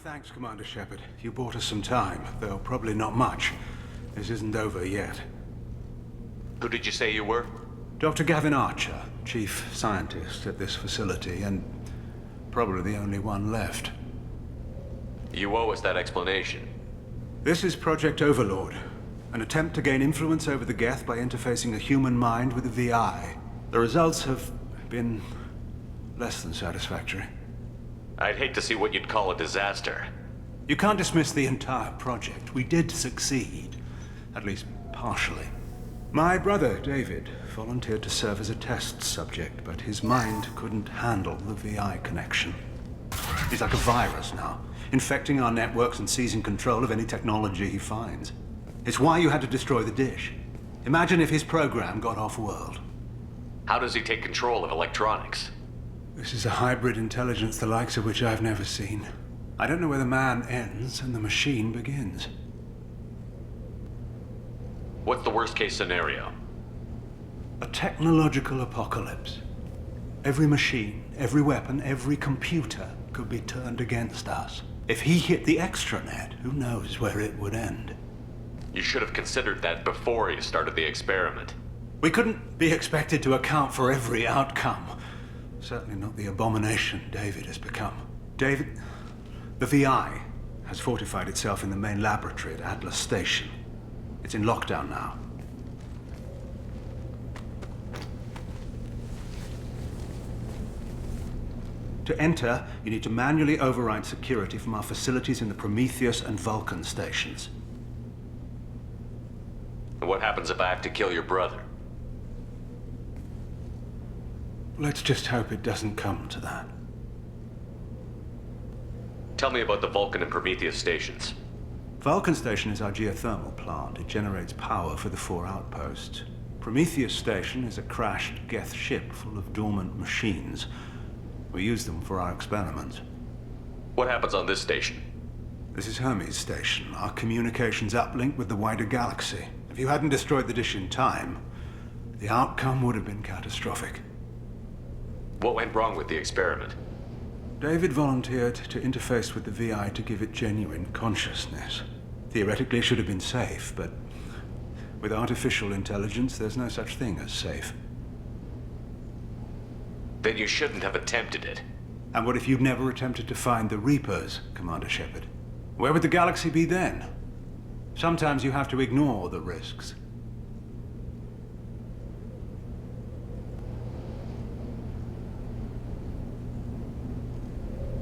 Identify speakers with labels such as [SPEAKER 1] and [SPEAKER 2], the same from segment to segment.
[SPEAKER 1] Thanks, Commander Shepard. You bought us some time, though probably not much. This isn't over yet.
[SPEAKER 2] Who did you say you were?
[SPEAKER 1] Dr. Gavin Archer, chief scientist at this facility, and probably the only one left.
[SPEAKER 2] You owe us that explanation.
[SPEAKER 1] This is Project Overlord, an attempt to gain influence over the Geth by interfacing a human mind with a VI. The results have been less than satisfactory.
[SPEAKER 2] I'd hate to see what you'd call a disaster.
[SPEAKER 1] You can't dismiss the entire project. We did succeed, at least partially. My brother, David, volunteered to serve as a test subject, but his mind couldn't handle the VI connection. He's like a virus now, infecting our networks and seizing control of any technology he finds. It's why you had to destroy the dish. Imagine if his program got off-world.
[SPEAKER 2] How does he take control of electronics?
[SPEAKER 1] This is a hybrid intelligence the likes of which I've never seen. I don't know where the man ends and the machine begins.
[SPEAKER 2] What's the worst-case scenario?
[SPEAKER 1] A technological apocalypse. Every machine, every weapon, every computer could be turned against us. If he hit the extranet, who knows where it would end?
[SPEAKER 2] You should have considered that before you started the experiment.
[SPEAKER 1] We couldn't be expected to account for every outcome. Certainly not the abomination David has become. The VI has fortified itself in the main laboratory at Atlas Station. It's in lockdown now. To enter, you need to manually override security from our facilities in the Prometheus and Vulcan stations.
[SPEAKER 2] And what happens if I have to kill your brother?
[SPEAKER 1] Let's just hope it doesn't come to that.
[SPEAKER 2] Tell me about the Vulcan and Prometheus stations.
[SPEAKER 1] Vulcan Station is our geothermal plant. It generates power for the 4 outposts. Prometheus Station is a crashed Geth ship full of dormant machines. We use them for our experiments.
[SPEAKER 2] What happens on this station?
[SPEAKER 1] This is Hermes Station, our communications uplink with the wider galaxy. If you hadn't destroyed the dish in time, the outcome would have been catastrophic.
[SPEAKER 2] What went wrong with the experiment?
[SPEAKER 1] David volunteered to interface with the VI to give it genuine consciousness. Theoretically, it should have been safe, but with artificial intelligence, there's no such thing as safe.
[SPEAKER 2] Then you shouldn't have attempted it.
[SPEAKER 1] And what if you'd never attempted to find the Reapers, Commander Shepard? Where would the galaxy be then? Sometimes you have to ignore the risks.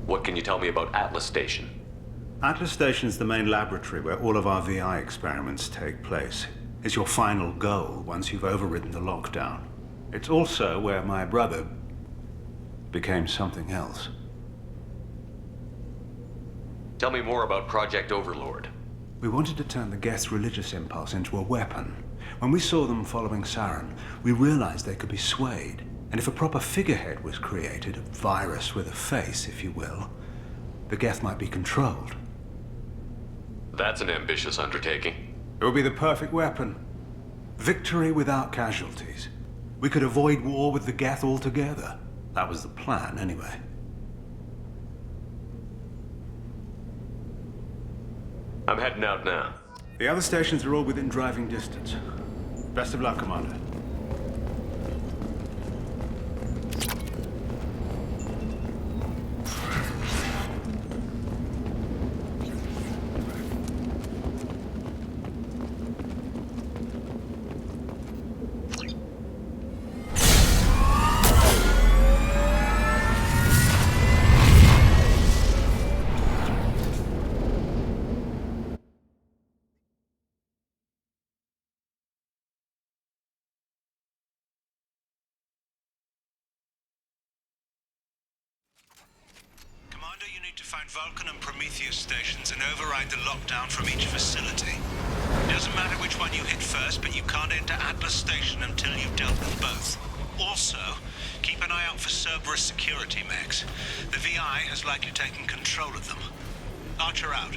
[SPEAKER 2] What can you tell me about Atlas Station?
[SPEAKER 1] Atlas Station is the main laboratory where all of our VI experiments take place. It's your final goal once you've overridden the lockdown. It's also where my brother became something else.
[SPEAKER 2] Tell me more about Project Overlord.
[SPEAKER 1] We wanted to turn the Geth's religious impulse into a weapon. When we saw them following Saren, we realized they could be swayed. And if a proper figurehead was created, a virus with a face, if you will, the Geth might be controlled.
[SPEAKER 2] That's an ambitious undertaking.
[SPEAKER 1] It would be the perfect weapon. Victory without casualties. We could avoid war with the Geth altogether. That was the plan, anyway.
[SPEAKER 2] I'm heading out now.
[SPEAKER 1] The other stations are all within driving distance. Best of luck, Commander. You need to find Vulcan and Prometheus stations and override the lockdown from each facility. It doesn't matter which one you hit first, but you can't enter Atlas Station until you've dealt with both. Also, keep an eye out for Cerberus security mechs. The VI has likely taken control of them. Archer out.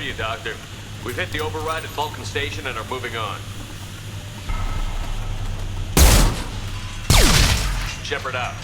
[SPEAKER 2] you, Doctor. We've hit the override at Vulcan Station and are moving on. Shepard out.